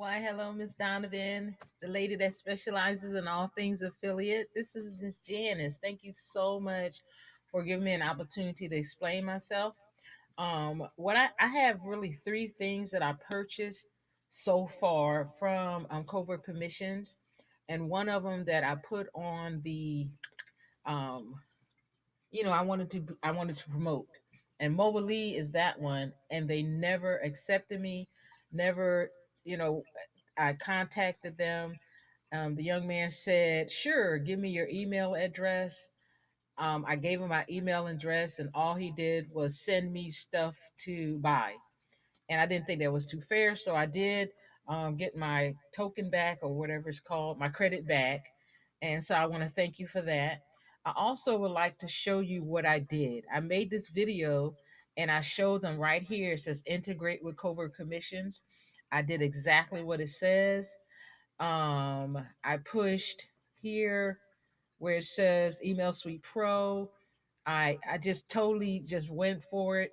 Why, hello, Miss Donovan, the lady that specializes in all things affiliate. This is Miss Janice. Thank you so much for giving me an opportunity to explain myself. I have really three things that I purchased so far from Covert Commissions, and one of them that I put on the um, I wanted to promote, and Mobile is that one, and they never accepted me, never, you know, I contacted them. The young man said, "Sure, give me your email address." I gave him my email address, and all he did was send me stuff to buy. And I didn't think that was too fair, so I did get my token back, or whatever it's called, my credit back. And so I want to thank you for that. I also would like to show you what I did. I made this video and I showed them right here. It says integrate with Covert Commissions. I did exactly what it says. I pushed here where it says Email Suite Pro. I just totally just went for it.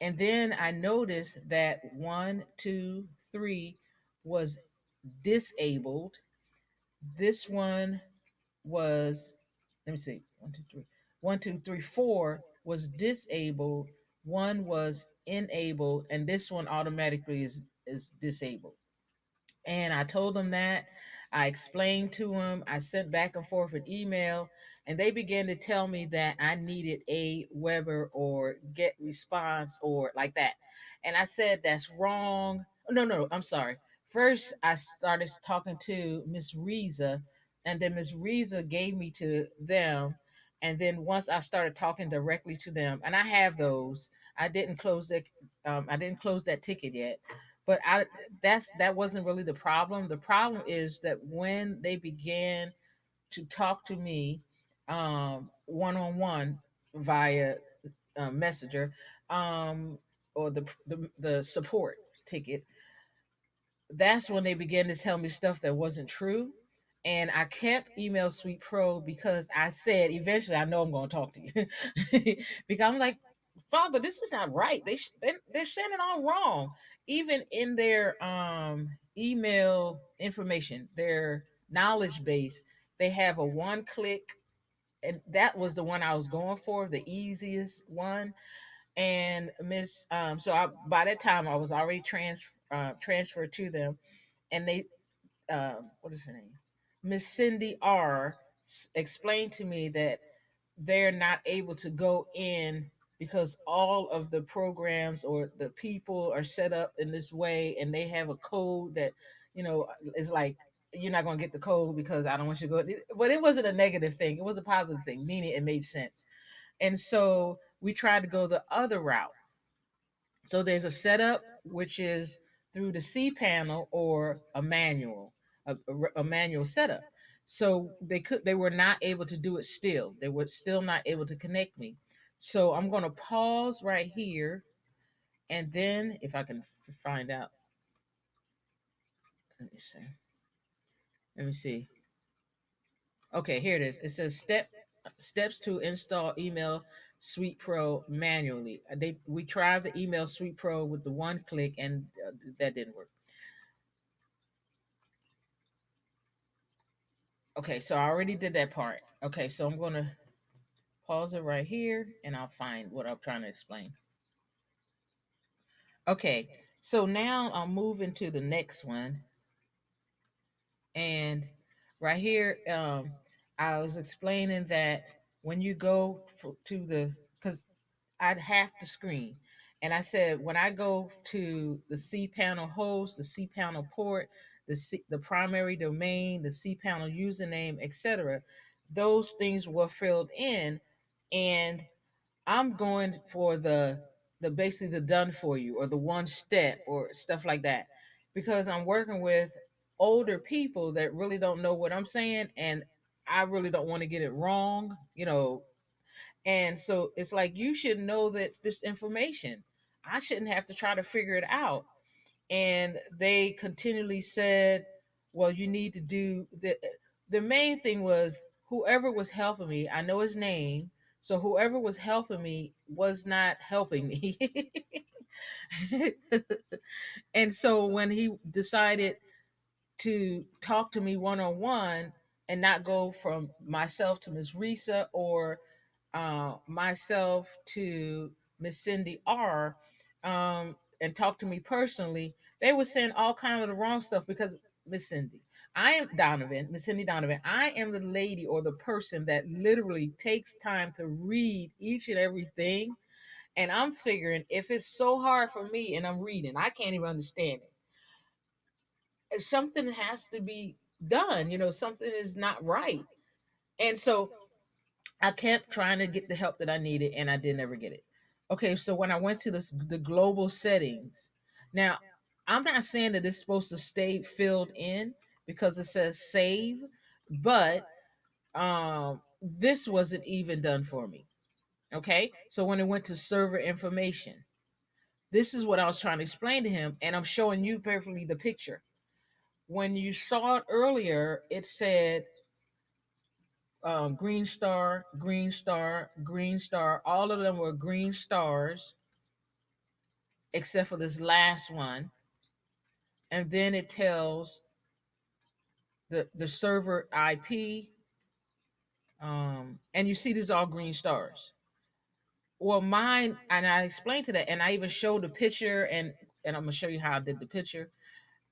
And then I noticed that one, two, three was disabled. This one was, let me see, one, two, three. One, two, three, four was disabled. One was enabled, and this one automatically is disabled. And I told them that. I explained to them. I sent back and forth an email, and they began to tell me that I needed a Weber or Get Response or like that. And I said that's wrong. No, no, I'm sorry. First, I started talking to Miss Riza, and then Miss Riza gave me to them. And then once I started talking directly to them, and I have those, I didn't close that ticket yet, but that wasn't really the problem. The problem is that when they began to talk to me one on one via messenger, or the support ticket, that's when they began to tell me stuff that wasn't true. And I kept Email Suite Pro because I said eventually I know I'm going to talk to you because I'm like, Father, this is not right. They're saying it all wrong. Even in their email information, their knowledge base, they have a one click, and that was the one I was going for, the easiest one. And by that time I was already transferred to them, and they what is her name, Miss Cindy R, explained to me that they're not able to go in because all of the programs or the people are set up in this way, and they have a code that is like, you're not going to get the code because I don't want you to go. But it wasn't a negative thing, it was a positive thing, meaning it made sense. And so we tried to go the other route. So there's a setup which is through the C panel or a manual, a manual setup. So they were not able to do it still. They were still not able to connect me. So I'm going to pause right here, and then if I can find out, let me see. Let me see. Okay, here it is. It says steps to install Email Suite Pro manually. We tried the Email Suite Pro with the one click, and that didn't work. Okay, so I already did that part. Okay, so I'm gonna pause it right here, and I'll find what I'm trying to explain. Okay, so now I'll move into the next one. And right here, I was explaining that when you go to because I'd half the screen. And I said, when I go to the cPanel host, the cPanel port, the primary domain, the cPanel username, etc., those things were filled in. And I'm going for the basically the done for you or the one step or stuff like that, because I'm working with older people that really don't know what I'm saying, and I really don't want to get it wrong. And so it's like, you should know that this information. I shouldn't have to try to figure it out. And they continually said, well, you need to do the main thing was, whoever was helping me, I know his name. So whoever was helping me was not helping me. And so when he decided to talk to me one on one and not go from myself to Miss Risa or myself to Miss Cindy R. And talk to me personally, they were saying all kind of the wrong stuff because Miss Cindy, I am Donovan, Miss Cindy Donovan. I am the lady or the person that literally takes time to read each and everything. And I'm figuring if it's so hard for me and I'm reading, I can't even understand it. Something has to be done. Something is not right. And so I kept trying to get the help that I needed, and I didn't ever get it. Okay, so when I went to the global settings, now I'm not saying that it's supposed to stay filled in because it says save, but this wasn't even done for me. Okay, so when it went to server information, this is what I was trying to explain to him, and I'm showing you perfectly the picture. When you saw it earlier, it said green star, green star, green star. All of them were green stars, except for this last one. And then it tells the server IP. And you see these all green stars. Well, mine, and I explained to that, and I even showed the picture, and I'm gonna show you how I did the picture.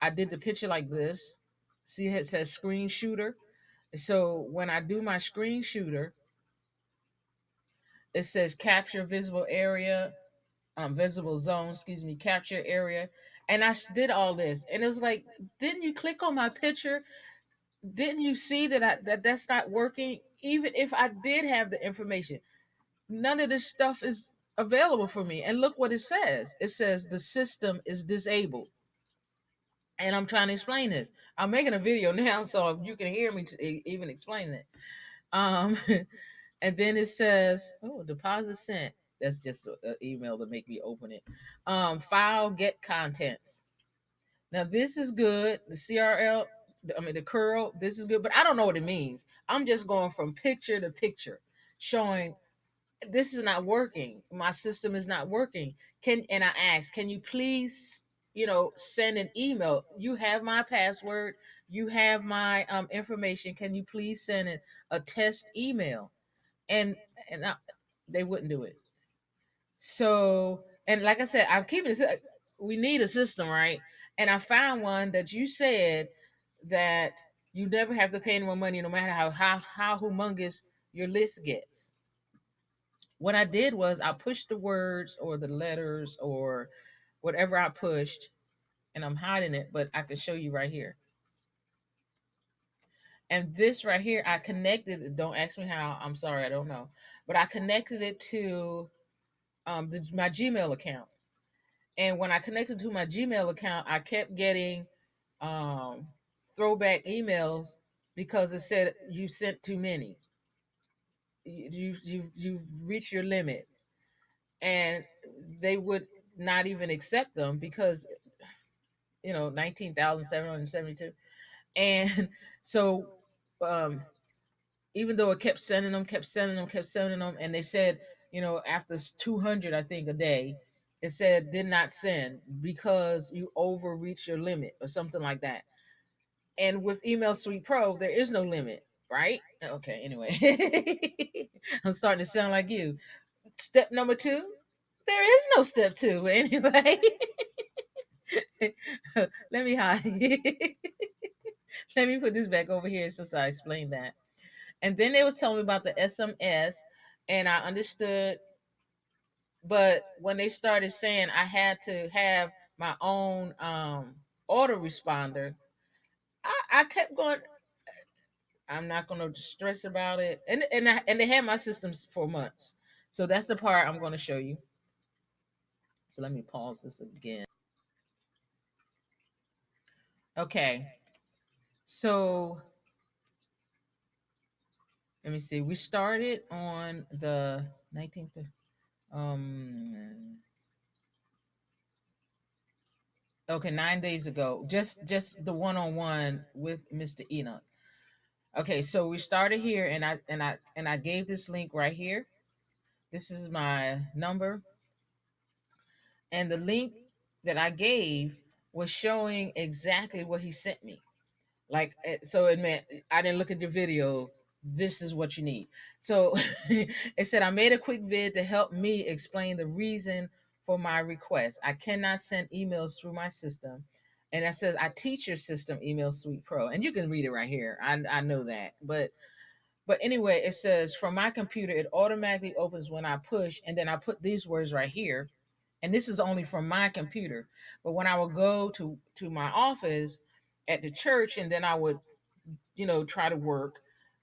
I did the picture like this. See, it says screen shooter. So when I do my screen shooter, it says capture visible area, visible zone, excuse me, capture area. And did all this. And it was like, didn't you click on my picture? Didn't you see that's not working? Even if I did have the information, none of this stuff is available for me. And look what it says. It says the system is disabled. And I'm trying to explain this. I'm making a video now, so you can hear me even explain it. Um, and then it says, "Oh, deposit sent." That's just an email to make me open it. File get contents. Now this is good. The CRL, I mean the curl. This is good, but I don't know what it means. I'm just going from picture to picture, showing this is not working. My system is not working. And I asked, can you please, send an email? You have my password. You have my information. Can you please send a test email? And and I, they wouldn't do it. So, and like I said, I'm keeping it. We need a system, right? And I found one that you said that you never have to pay any more money, no matter how humongous your list gets. What I did was I pushed the words or the letters or whatever I pushed, and I'm hiding it, but I can show you right here. And this right here, I connected it. Don't ask me how. I'm sorry, I don't know. But I connected it to my Gmail account. And when I connected to my Gmail account, I kept getting um, throwback emails because it said you sent too many. You've reached your limit, and they would not even accept them because 19,772. And so um, even though it kept sending them, kept sending them, kept sending them, and they said after 200, I think, a day, it said did not send because you overreach your limit or something like that. And with Email Suite Pro, there is no limit, right? Okay, anyway. I'm starting to sound like you. Step number two, there is no step two. Anyway. Let me hide. Let me put this back over here since I explained that. And then they was telling me about the SMS, and I understood. But when they started saying I had to have my own autoresponder, I kept going. I'm not going to stress about it. And they had my systems for months. So that's the part I'm going to show you. So let me pause this again. Okay. So let me see. We started on the 19th. Um. Okay, 9 days ago. Just the one-on-one with Mr. Enoch. Okay, so we started here, and I gave this link right here. This is my number. And the link that I gave was showing exactly what he sent me. Like, so it meant I didn't look at the video. This is what you need. So it said I made a quick vid to help me explain the reason for my request. I cannot send emails through my system. And that says I teach your system email suite pro. And you can read it right here. I know that. But anyway, it says from my computer, it automatically opens when I push, and then I put these words right here. And this is only from my computer. But when I would go to my office at the church, and then I would, try to work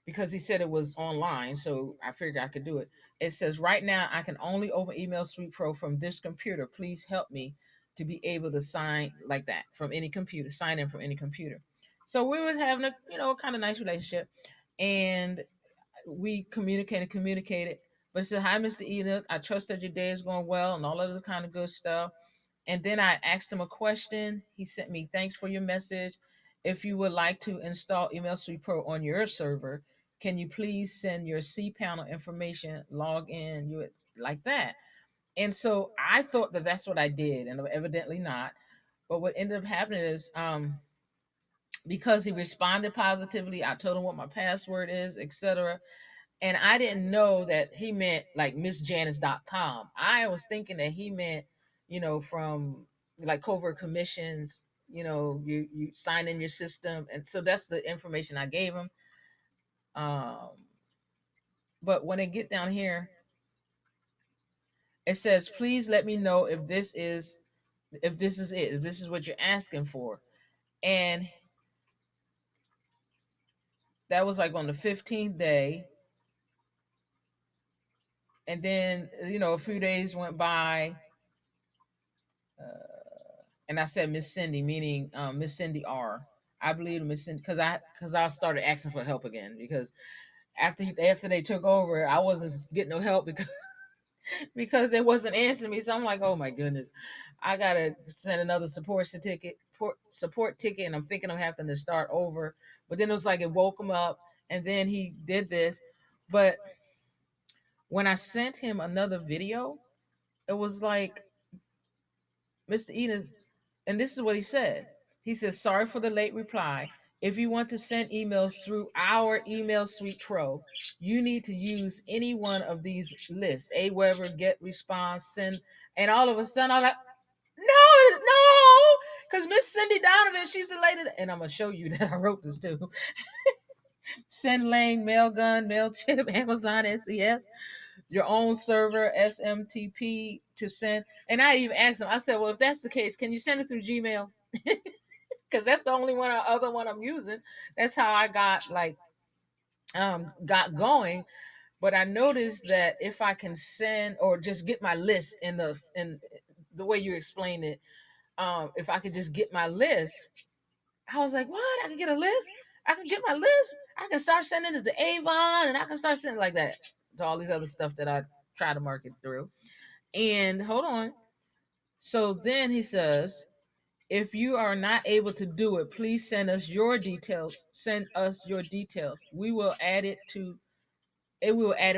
because he said it was online, so I figured I could do it. It says right now I can only open Email Suite Pro from this computer. Please help me to be able to sign like that from any computer, sign in from any computer. So we was having a kind of nice relationship, and we communicated. But it said, "Hi, Mr. Enoch. I trust that your day is going well," and all of the kind of good stuff. And then I asked him a question. He sent me, "Thanks for your message. If you would like to install Email Suite Pro on your server, can you please send your cPanel information, log in, you like that?" And so I thought that that's what I did, and evidently not. But what ended up happening is, because he responded positively, I told him what my password is, etc. And I didn't know that he meant like MissJanice.com. I was thinking that he meant, from like covert commissions, you sign in your system. And so that's the information I gave him. Um, but when I get down here, it says, please let me know if this is what you're asking for. And that was like on the 15th day. And then, a few days went by. And I said Miss Cindy, meaning Miss Cindy R. I believe Miss Cindy because I started asking for help again because after they took over, I wasn't getting no help because because they wasn't answering me. So I'm like, oh my goodness, I gotta send another support ticket, and I'm thinking I'm having to start over. But then it was like it woke him up, and then he did this. But when I sent him another video, it was like Mr. Eden, and this is what he said. He says, "Sorry for the late reply. If you want to send emails through our Email Suite Pro, you need to use any one of these lists: Aweber, Get Response, Send." And all of a sudden, I'm like, "No, no," because Miss Cindy Donovan, she's the lady, and I'm gonna show you that I wrote this too. Send Lane, Mailgun, Mailchimp, Amazon SES, your own server, SMTP to send. And I even asked him, I said, well, if that's the case, can you send it through Gmail? Because that's the only other one I'm using. That's how I got going. But I noticed that if I can send or just get my list in the way you explained it, if I could just get my list, I was like, what? I can get a list? I can get my list? I can start sending it to Avon, and I can start sending like that to all these other stuff that I try to market through. And hold on. So then he says, if you are not able to do it, please send us your details. Send us your details. We will add it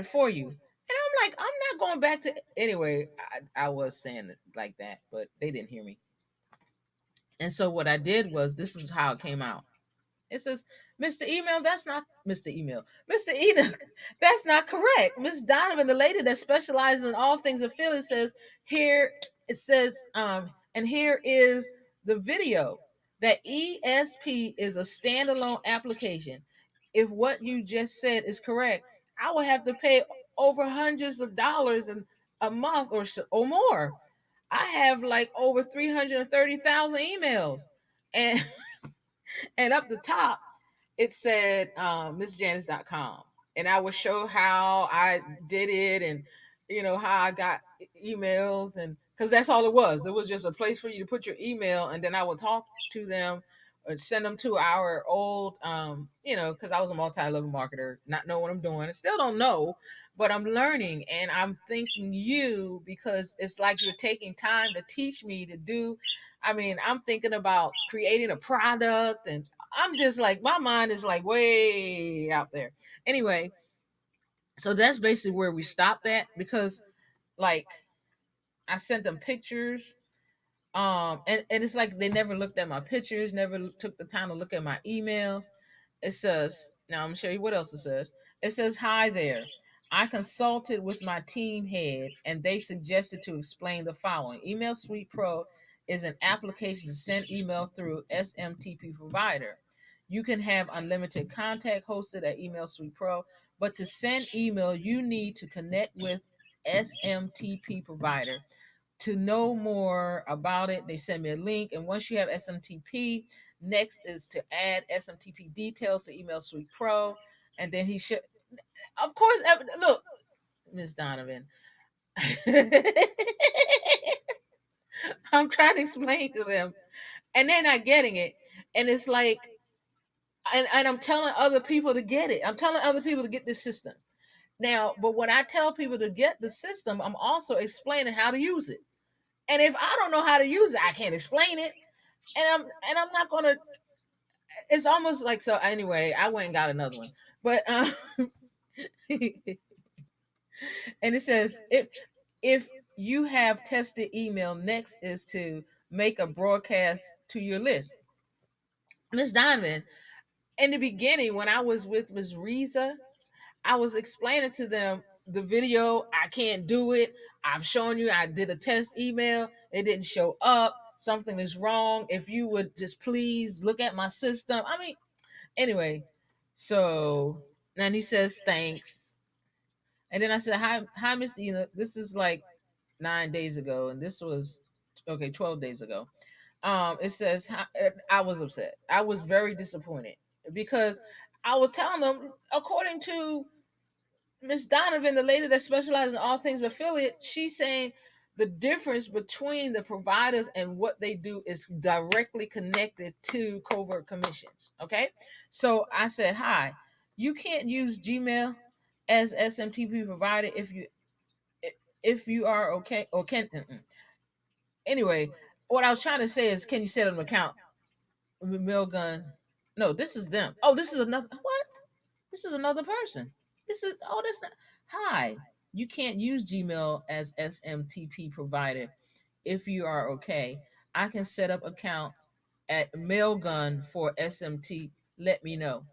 for you. And I'm like, I'm not going back to anyway. I was saying it like that, but they didn't hear me. And so what I did was this is how it came out. It says, Mr. Email, that's not Mr. Email. Mr. Enoch, that's not correct. Miss Donovan, the lady that specializes in all things affiliate, says here it says, and here is the video that ESP is a standalone application. If what you just said is correct, I will have to pay over hundreds of dollars in a month or more. I have like over 330,000 emails. And and up the top it said MissJanice.com. And I would show how I did it, and how I got emails, and because that's all it was. It was just a place for you to put your email, and then I would talk to them or send them to our old because I was a multi-level marketer, not know what I'm doing. I still don't know, but I'm learning, and I'm thanking you because it's like you're taking time to teach me to do. I mean, I'm thinking about creating a product, and I'm just like, my mind is like way out there. Anyway, so that's basically where we stopped at because, like, I sent them pictures. And it's like they never looked at my pictures, never took the time to look at my emails. It says, now I'm gonna show you what else it says. It says, "Hi there. I consulted with my team head and they suggested to explain the following. Email Suite Pro is an application to send email through SMTP provider. You can have unlimited contact hosted at Email Suite Pro, but to send email, you need to connect with SMTP provider. To know more about it, they send me a link. And once you have SMTP, next is to add SMTP details to Email Suite Pro. And then he should, of course, look, Miss Donovan, I'm trying to explain to them, and they're not getting it. And it's like, and I'm telling other people to get it. I'm telling other people to get this system. Now, but when I tell people to get the system, I'm also explaining how to use it. And if I don't know how to use it, I can't explain it. And I'm not gonna. It's almost like, so. Anyway, I went and got another one, but and it says, if you have tested email, next is to make a broadcast to your list. Miss Diamond, in the beginning when I was with Miss Riza, I was explaining to them the video. I can't do it. I'm showing you. I did a test email. It didn't show up. Something is wrong. If you would just please look at my system. I mean, anyway, so then he says thanks, and then I said, hi, Mr. This is like 9 days ago, and this was okay, 12 days ago. It says I was upset. I was very disappointed because I was telling them, according to Miss Donovan, the lady that specializes in all things affiliate, she's saying the difference between the providers and what they do is directly connected to covert commissions. Okay, so I said, "Hi, you can't use Gmail as SMTP provider if you are okay or can." Anyway, what I was trying to say is, can you set an account with Milgun? No, this is them. Oh, this is another what? This is another person. This is this. Hi, you can't use Gmail as SMTP provider if you are okay. I can set up account at Mailgun for SMT. Let me know.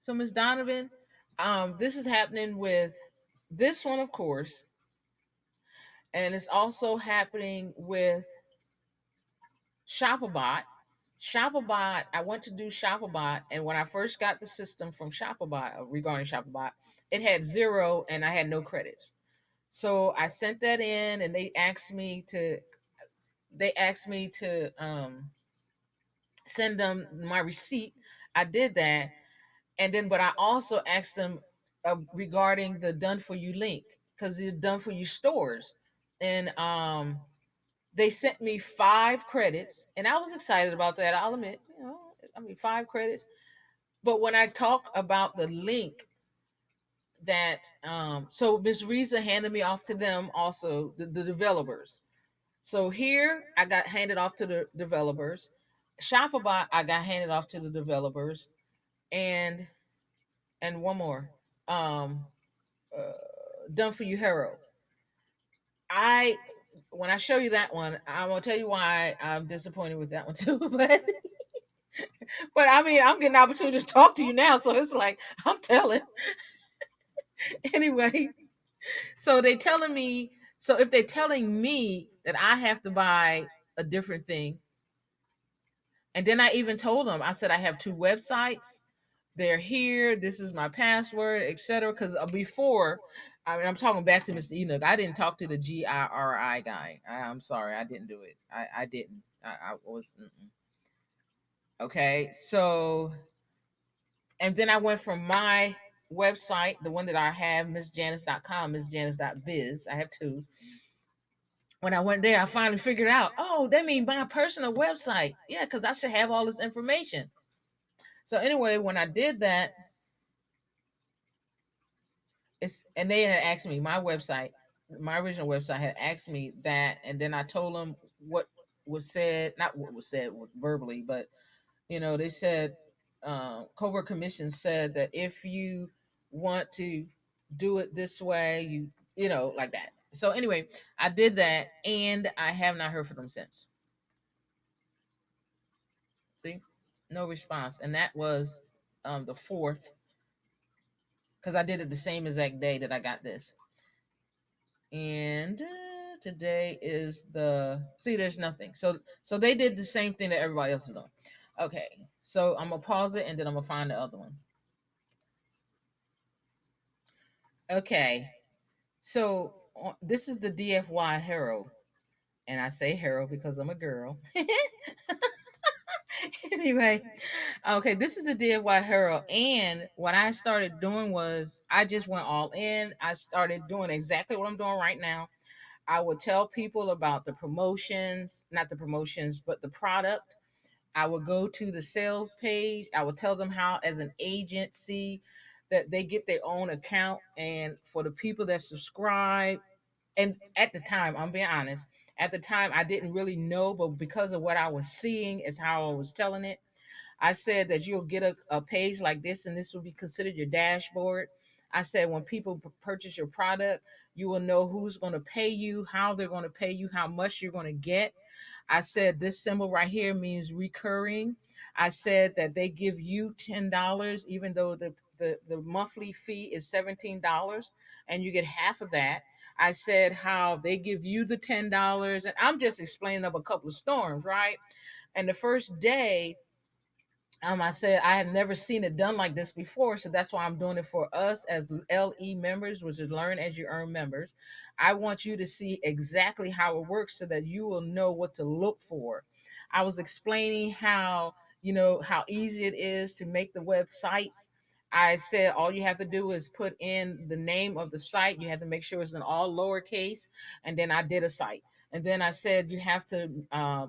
So, Miss Donovan, this is happening with this one, of course, and it's also happening with Shopperbot. Shopperbot, I went to do Shopperbot, and when I first got the system from Shopperbot regarding Shopperbot, it had zero and I had no credits. So I sent that in, and they asked me to send them my receipt. I did that, and then but I also asked them regarding the done for you link because the done for you stores, and they sent me 5 credits, and I was excited about that. I'll admit, I mean 5 credits. But when I talk about the link that, so Miss Riza handed me off to them also, the developers. So here I got handed off to the developers. Shopperbot I got handed off to the developers, and one more, um, uh, done for you Hero. I When I show you that one, I'm gonna tell you why I'm disappointed with that one too. But I mean, I'm getting an opportunity to talk to you now, so it's like I'm telling. Anyway, so they telling me. So if they're telling me that I have to buy a different thing, and then I even told them, I said I have 2 websites. They're here. This is my password, etc. Because before, I mean, I'm talking back to Mr. Enoch. I didn't talk to the GIRI guy. I'm sorry, I didn't do it. I didn't. I was okay. So, and then I went from my website, the one that I have, MissJanice.com, MissJanice.biz. I have 2. When I went there, I finally figured out, oh, that means my personal website. Yeah, because I should have all this information. So anyway, when I did that, and they had asked me my website, my original website had asked me that, and then I told them what was said, not what was said verbally, but they said, covert commission said that if you want to do it this way, like that. So anyway, I did that, and I have not heard from them since. See, no response, and that was the fourth, because I did it the same exact day that I got this. And today is the see. There's nothing. So they did the same thing that everybody else is doing. Okay, so I'm gonna pause it, and then I'm gonna find the other one. Okay, so this is the DFY Herald, and I say Herald because I'm a girl. Anyway, okay, this is the DFY Herald, and what I started doing was I just went all in. I started doing exactly what I'm doing right now. I would tell people about the promotions, not the promotions, but the product. I would go to the sales page. I would tell them how, as an agency, that they get their own account. And for the people that subscribe, and at the time, I'm being honest, at the time, I didn't really know, but because of what I was seeing, is how I was telling it. I said that you'll get a page like this, and this will be considered your dashboard. I said when people purchase your product, you will know who's going to pay you, how they're going to pay you, how much you're going to get. I said this symbol right here means recurring. I said that they give you $10, even though the monthly fee is $17, and you get half of that. I said how they give you the $10, and I'm just explaining of a couple of storms, right? And the first day, I said I have never seen it done like this before, so that's why I'm doing it for us as LE members, which is Learn as You Earn members. I want you to see exactly how it works so that you will know what to look for. I was explaining how, how easy it is to make the websites. I said all you have to do is put in the name of the site. You have to make sure it's in all lowercase, and then I did a site. And then I said you have to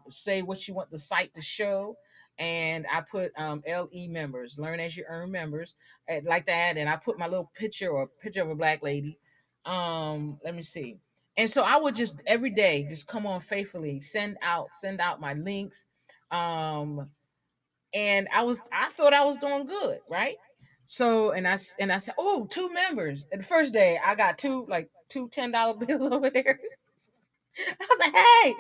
say what you want the site to show, and I put LE members, Learn as You Earn members, like that. And I put my little picture or picture of a black lady. Let me see. And so I would just every day just come on faithfully, send out my links. Um, and I thought I was doing good, right? So and I said, oh, two members. And the first day I got two $10 bills over there. I was like, hey,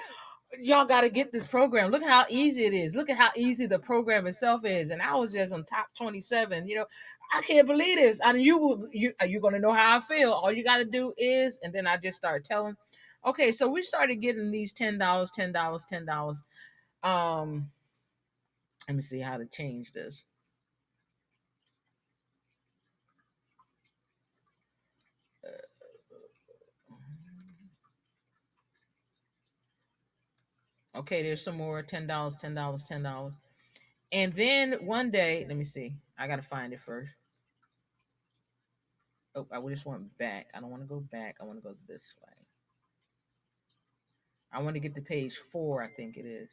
y'all got to get this program. Look how easy it is. Look at how easy the program itself is. And I was just on top 27. I can't believe this. I mean, you're gonna know how I feel. All you got to do is, and then I just started telling. Okay, so we started getting these $10, $10, $10. Um, Let me see how to change this. Okay, there's some more $10, $10, $10. And then one day, let me see. I gotta find it first. Oh, I just went back. I don't want to go back. I want to go this way. I want to get to page 4, I think it is.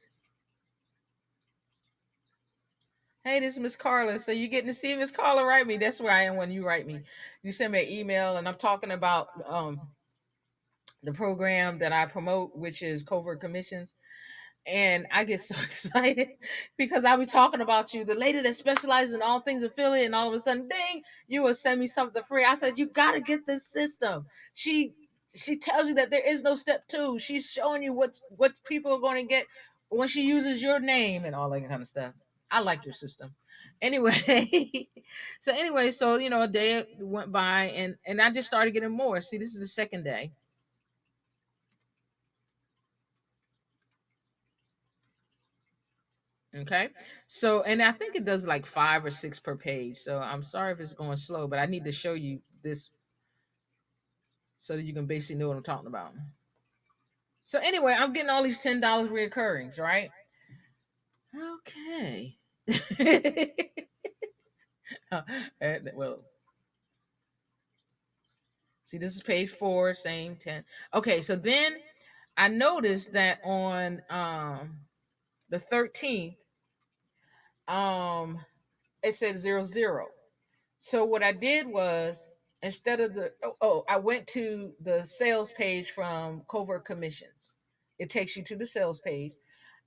Hey, this is Miss Carla. So you getting to see Miss Carla write me. That's where I am when you write me. You send me an email, and I'm talking about the program that I promote, which is Covert Commissions. And I get so excited because I be talking about you, the lady that specializes in all things affiliate, and all of a sudden, ding, you will send me something free. I said, you gotta get this system. She tells you that there is no step two. She's showing you what people are going to get when she uses your name and all that kind of stuff. I like your system. Anyway, so a day went by, and I just started getting more. See, this is the second day. Okay. So, and I think it does like 5 or 6 per page. So I'm sorry if it's going slow, but I need to show you this so that you can basically know what I'm talking about. So anyway, I'm getting all these $10 reoccurrings, right? Okay. Well, see, this is page 4, same 10. Okay, so then I noticed that on the 13th, um, it said 00. So what I did was, instead of I went to the sales page from Covert Commissions. It takes you to the sales page.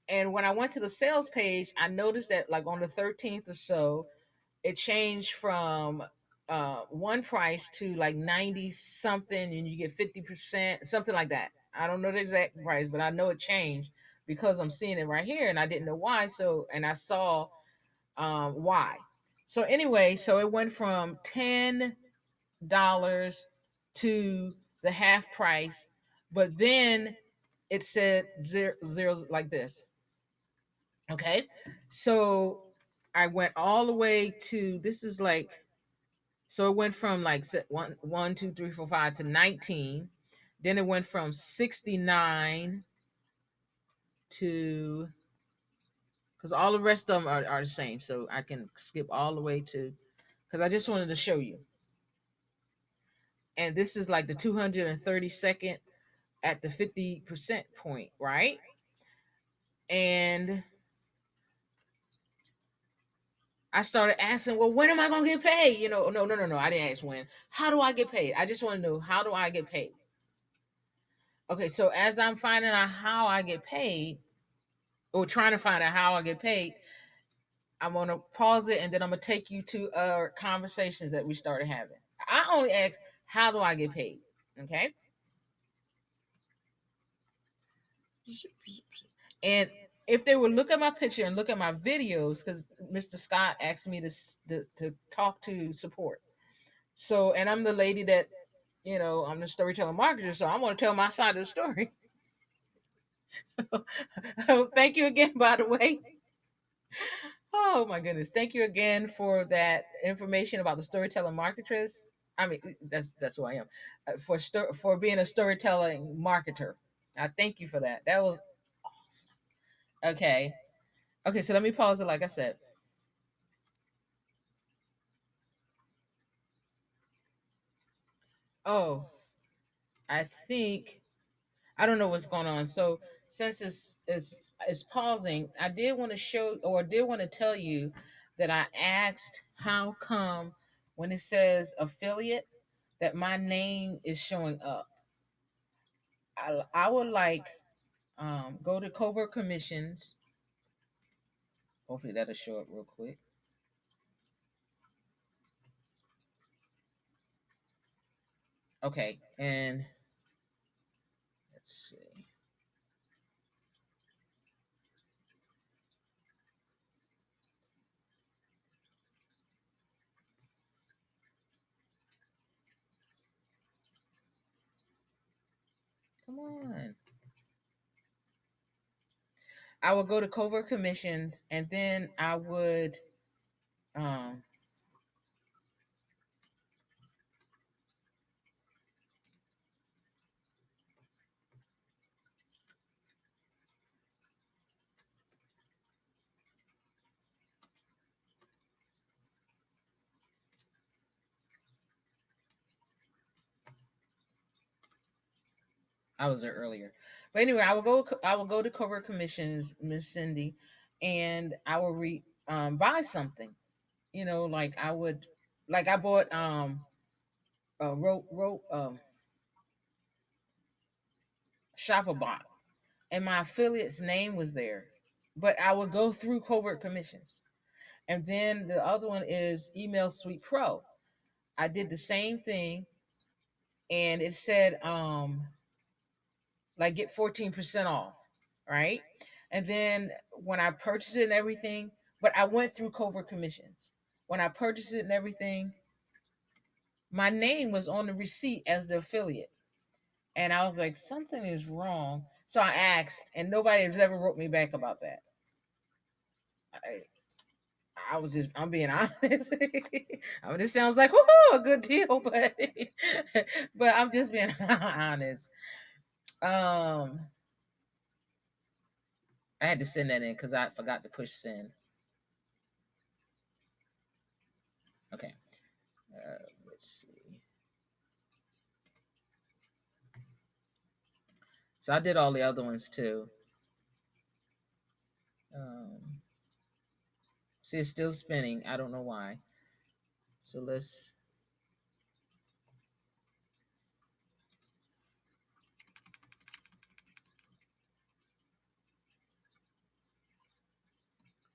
And when I went to the sales page, I noticed that like on the 13th or so, it changed from one price to like 90 something and you get 50%, something like that. I don't know the exact price, but I know it changed because I'm seeing it right here and I didn't know why. So, and I saw why. So, anyway, so it went from $10 to the half price, but then it said zeros like this. Okay. So I went all the way to this is like so it went from like 1, 1, 2, 3, 4, 5 to 19. Then it went from 69 to because all the rest of them are the same. So I can skip all the way to because I just wanted to show you. And this is like the 232nd at the 50% point, right? And I started asking, well, when am I gonna get paid? No. I didn't ask when. How do I get paid? I just want to know how do I get paid? Okay, so as I'm finding out how I get paid, or trying to find out how I get paid, I'm gonna pause it and then I'm gonna take you to our conversations that we started having. I only ask, how do I get paid? Okay. And if they would look at my picture and look at my videos, because Mr. Scott asked me to talk to support. So, and I'm the lady that, I'm the storyteller marketer, so I want to tell my side of the story. Thank you again, by the way. Oh my goodness! Thank you again for that information about the storyteller marketress. I mean, that's who I am. For being a storytelling marketer. I thank you for that. That was awesome. Okay. Okay. So let me pause it. Like I said. Oh, I think I don't know what's going on. So since it's pausing, I did want to show or did want to tell you that I asked how come when it says affiliate that my name is showing up. I would like go to Covert Commissions. Hopefully that'll show up real quick. Okay, and let's see. Come on. I would go to Covert Commissions and then I would um I was there earlier. But anyway, I will go to Covert Commissions, Miss Cindy, and I will buy something. Like I would like I bought a rope shopper bot and my affiliate's name was there. But I would go through Covert Commissions. And then the other one is Email Suite Pro. I did the same thing and it said like get 14% off, right? And then when I purchased it and everything, but I went through Covert Commissions. When I purchased it and everything, my name was on the receipt as the affiliate. And I was like, something is wrong. So I asked, and nobody has ever wrote me back about that. I, I'm being honest. I mean, it sounds like a good deal, but but I'm just being honest. Um, I had to send that in because I forgot to push send. Okay, let's see. So I did all the other ones too. Um, See, it's still spinning. I don't know why. So let's.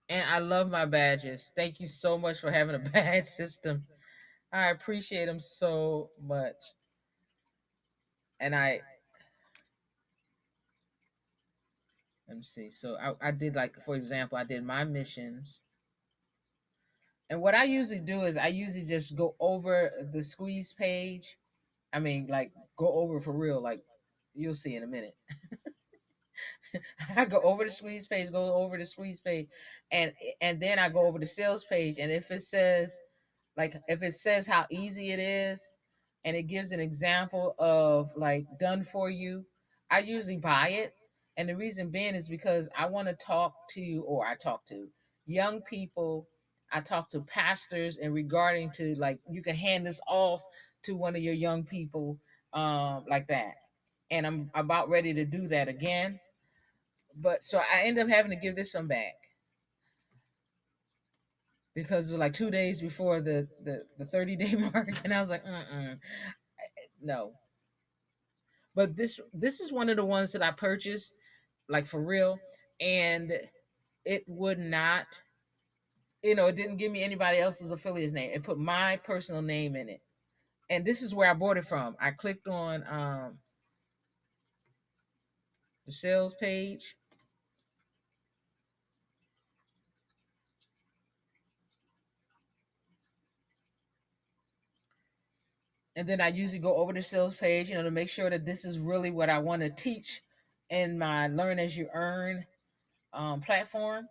And I love my badges. Thank you so much for having a badge system. I appreciate them so much. And let me see. So I did, like, for example, I did my missions. And what I usually do is I usually just go over the squeeze page. I mean, like, go over for real. Like, you'll see in a minute. I go over the squeeze page, go over the squeeze page, and and then I go over the sales page. And if it says, like, if it says how easy it is, and it gives an example of, like, done for you, I usually buy it. And the reason being is because I want to talk to, or I talk to young people, I talk to pastors, and regarding to, like, you can hand this off to one of your young people, like that. And I'm about ready to do that again, but so I end up having to give this one back because of, like, 2 days before the 30-day mark, and I was like, no. But this is one of the ones that I purchased, like, for real, and it would not, it didn't give me anybody else's affiliate's name. It put my personal name in it, and this is where I bought it from. I clicked on the sales page, and then I usually go over the sales page, to make sure that this is really what I want to teach in my Learn as You Earn platform,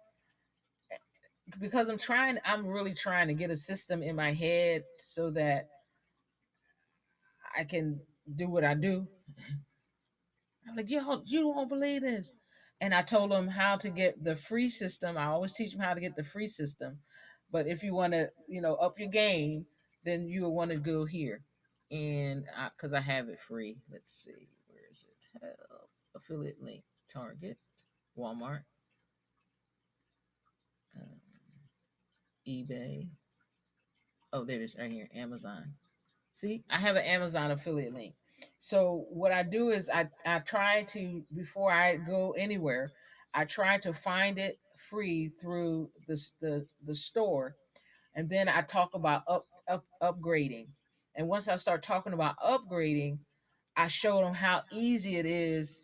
because I'm really trying to get a system in my head so that I can do what I do. I'm like, yo, you won't believe this. And I told them how to get the free system. I always teach them how to get the free system. But if you want to, up your game, then you will want to go here. And because I have it free. Let's see. Where is it? Affiliate link. Target. Walmart. Uh, eBay. Oh, there it is right here. Amazon. See, I have an Amazon affiliate link. So what I do is I try to, before I go anywhere, I try to find it free through the store, and then I talk about upgrading. And once I start talking about upgrading, I show them how easy it is.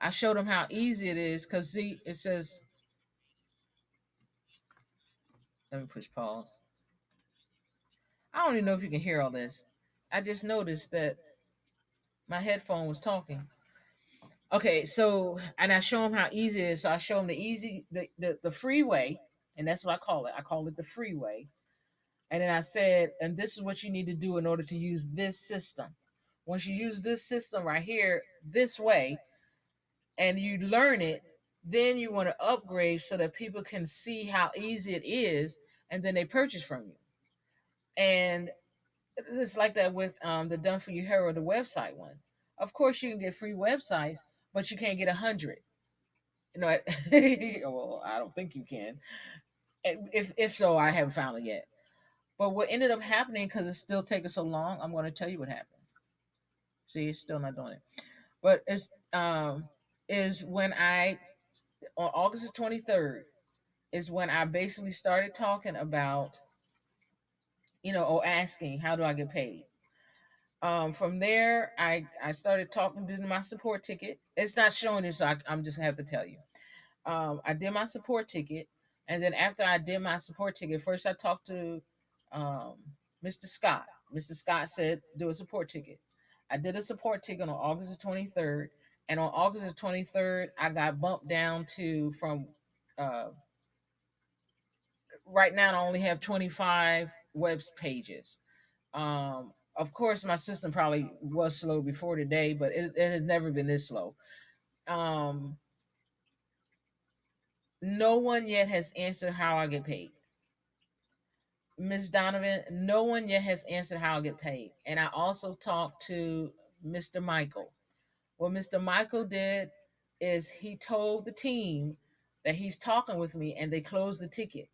I showed them how easy it is because, see, it says, let me push pause. I don't even know if you can hear all this. I just noticed that my headphone was talking. Okay, so, and I show them how easy it is. So I show them the freeway, and that's what I call it. I call it the freeway. And then I said, and this is what you need to do in order to use this system. Once you use this system right here, this way, and you learn it, then you want to upgrade so that people can see how easy it is, and then they purchase from you. And it's like that with the Done For You Hero, the website one. Of course, you can get free websites, but you can't get 100. Well, I don't think you can. If so, I haven't found it yet. But what ended up happening, because it's still taking so long, I'm going to tell you what happened. See, it's still not doing it. But it's is when I on August the 23rd is when I basically started talking about, or asking, how do I get paid? From there, I started talking to my support ticket. It's not showing you, so I'm just gonna have to tell you. I did my support ticket, and then after I did my support ticket, first I talked to um, Mr. Scott. Mr. Scott said do a support ticket. I did a support ticket on August the 23rd, and on August the 23rd, I got bumped down to from uh, right now. I only have 25 web pages. Of course, my system probably was slow before today, but it has never been this slow. Um, no one yet has answered how I get paid. Miss Donovan, no one yet has answered how I get paid. And I also talked to Mr. Michael. What Mr. Michael did is he told the team that he's talking with me, and they closed the ticket.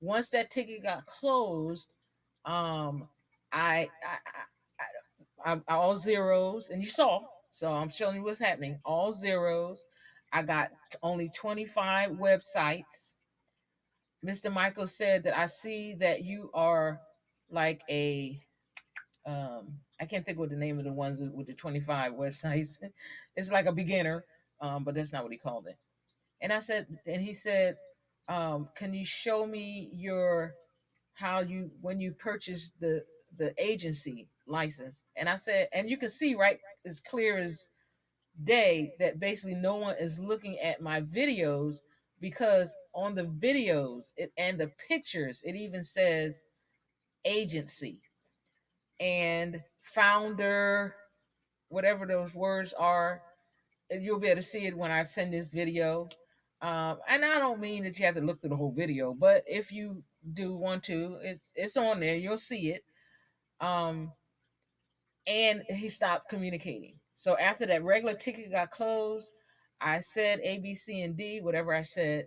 Once that ticket got closed, um, I all zeros, and you saw. So I'm showing you what's happening. All zeros. I got only 25 websites. Mr. Michael said that I see that you are like a I can't think what the name of the ones with the 25 websites. It's like a beginner, but that's not what he called it. And I said, and he said, can you show me your how you when you purchased the agency license? And I said, and you can see right as clear as day that basically no one is looking at my videos because on the videos and the pictures it even says agency and founder, whatever those words are. You'll be able to see it when I send this video. And I don't mean that you have to look through the whole video, but if you do want to, it's on there. You'll see it. Um, and he stopped communicating. So after that regular ticket got closed, I said A, B, C, and D, whatever I said.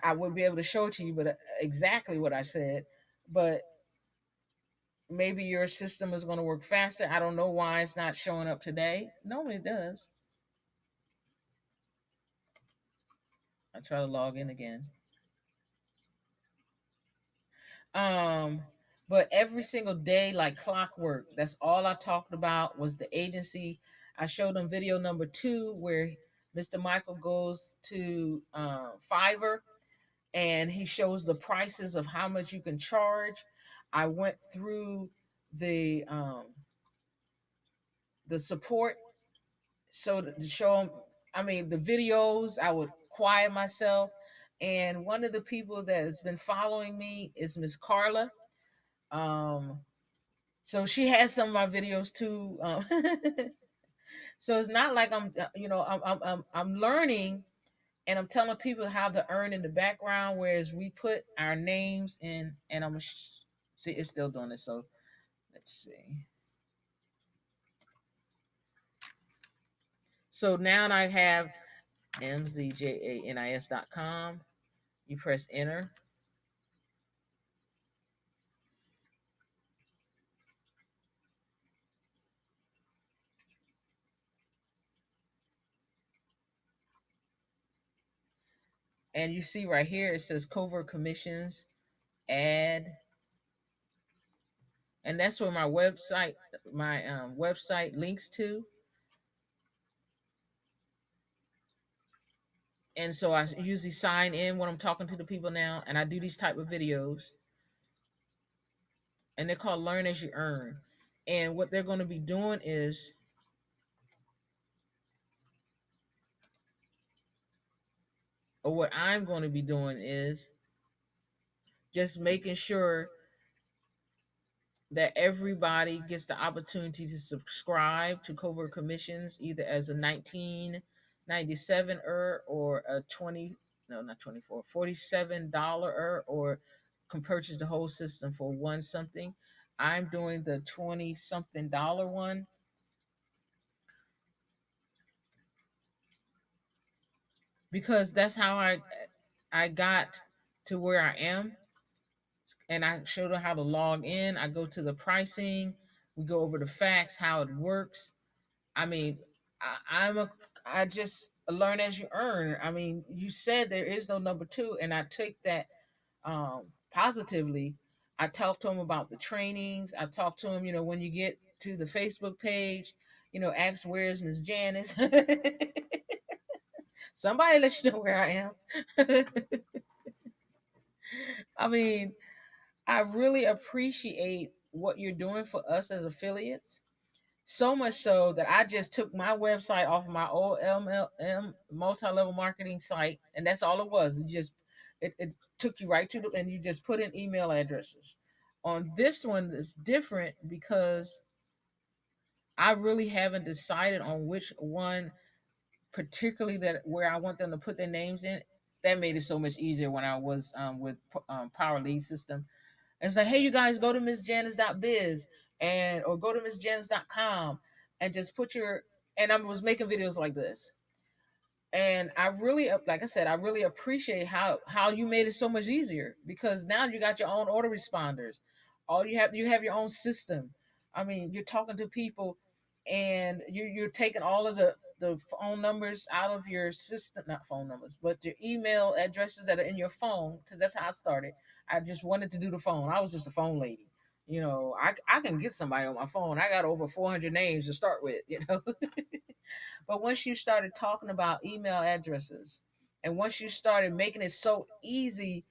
I would be able to show it to you, but exactly what I said. But maybe your system is going to work faster. I don't know why it's not showing up today. Normally it does. I try to log in again. Um, but every single day, like clockwork, that's all I talked about was the agency. I showed them video number 2 where Mr. Michael goes to Fiverr and he shows the prices of how much you can charge. I went through the um, the support so to show them. I mean, the videos. I would quiet myself, and one of the people that has been following me is Miss Carla. Um, so she has some of my videos too. So it's not like I'm learning and I'm telling people how to earn in the background, whereas we put our names in, and see it's still doing it. So let's see. So now I have mzjanis.com. You press enter, and you see right here it says covert commissions, add, and that's where my website links to. And so I usually sign in when I'm talking to the people now, and I do these type of videos, and they're called Learn as You Earn. And what they're going to be doing is, or what I'm going to be doing is, just making sure that everybody gets the opportunity to subscribe to Covert Commissions either as a 1997 or a 20, no, not 24, $47 or can purchase the whole system for one something. I'm doing the 20 something dollar one because that's how I got to where I am, and I showed her how to log in. I go to the pricing, we go over the facts, how it works. I mean, I just learn as you earn. I mean, you said there is no number 2, and I take that positively. I talked to him about the trainings. I talked to him, when you get to the Facebook page, ask where's Miss Janice. Somebody let you know where I am. I mean, I really appreciate what you're doing for us as affiliates. So much so that I just took my website off of my old MLM multi-level marketing site, and that's all it was. It took you right to the, and you just put in email addresses. On this one, it's different because I really haven't decided on which one particularly that where I want them to put their names in. That made it so much easier when I was with Power Lead System. It's like, hey, you guys, go to missjanice.biz and or go to missjanice.com and just put your, and I was making videos like this. And I really, like I said, I really appreciate how you made it so much easier because now you got your own autoresponders. You have your own system. I mean, you're talking to people and you're taking all of the phone numbers out of your system, not phone numbers, but your email addresses that are in your phone, because that's how I started. I just wanted to do the phone. I was just a phone lady. I can get somebody on my phone. I got over 400 names to start with. But once you started talking about email addresses, and once you started making it so easy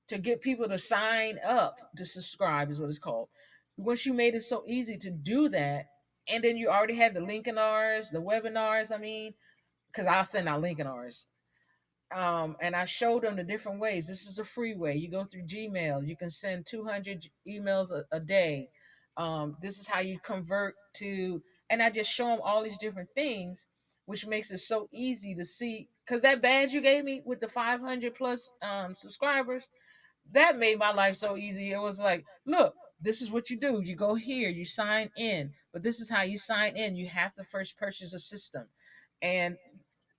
to get people to sign up to subscribe, is what it's called. Once you made it so easy to do that, and then you already had the Lincolnars, the webinars, I mean, because I'll send out Lincolnars. And I showed them the different ways. This is the free way. You go through Gmail. You can send 200 emails a day. This is how you convert to, and I just show them all these different things, which makes it so easy to see. Because that badge you gave me with the 500 plus subscribers, that made my life so easy. It was like, look, this is what you do. You go here, you sign in, but this is how you sign in. You have to first purchase a system. And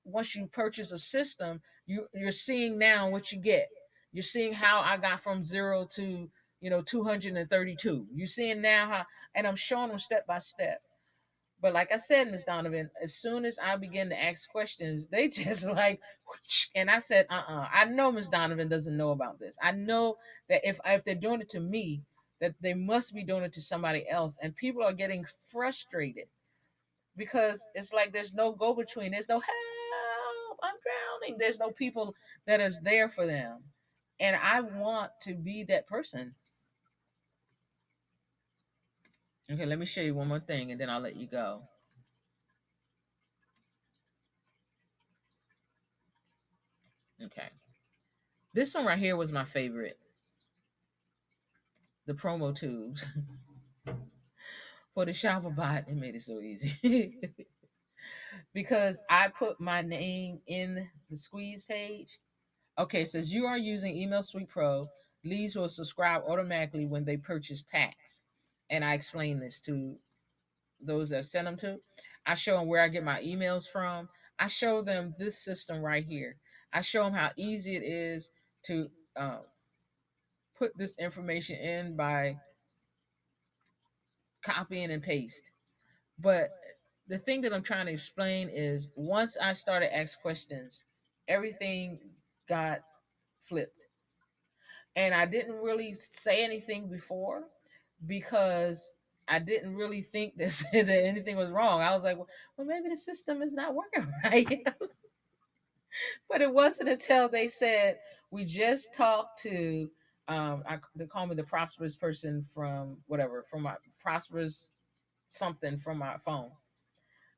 once you purchase a system, you're seeing now what you get. You're seeing how I got from zero to 232. You're seeing now how, and I'm showing them step by step. But like I said, Miss Donovan, as soon as I begin to ask questions, they just like, and I said, I know Miss Donovan doesn't know about this. I know that if they're doing it to me, that they must be doing it to somebody else, and people are getting frustrated because it's like there's no go between. There's no help, I'm drowning. There's no people that is there for them, and I want to be that person. Okay, let me show you one more thing, and then I'll let you go. Okay, this one right here was my favorite. The promo tubes for the Shopperbot. It made it so easy because I put my name in the squeeze page. Okay, it says you are using Email Suite Pro. Leads will subscribe automatically when they purchase packs. And I explain this to those that send them to. I show them where I get my emails from. I show them this system right here. I show them how easy it is to put this information in by copying and paste. But the thing that I'm trying to explain is once I started ask questions, everything got flipped. And I didn't really say anything before because I didn't really think that, that anything was wrong. I was like, well, maybe the system is not working right. But it wasn't until they said, we just talked to, they call me the prosperous person from whatever, from my prosperous something from my phone.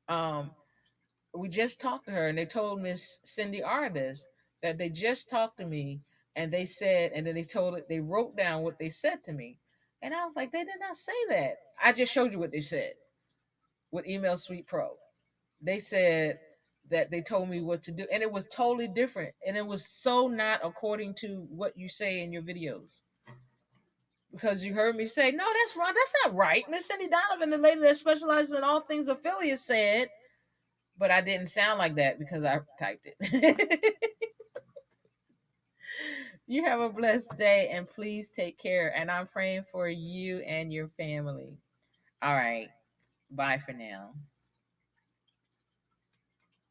Um, we just talked to her and they told Miss Cindy Ardis that they just talked to me, and they said, and then they told it, they wrote down what they said to me. And I was like, they did not say that. I just showed you what they said with Email Suite Pro. They said that they told me what to do, and it was totally different. And it was so not according to what you say in your videos. Because you heard me say, no, that's wrong. That's not right. Miss Cindy Donovan, the lady that specializes in all things affiliate, said, but I didn't sound like that because I typed it. You have a blessed day and please take care. And I'm praying for you and your family. All right. Bye for now.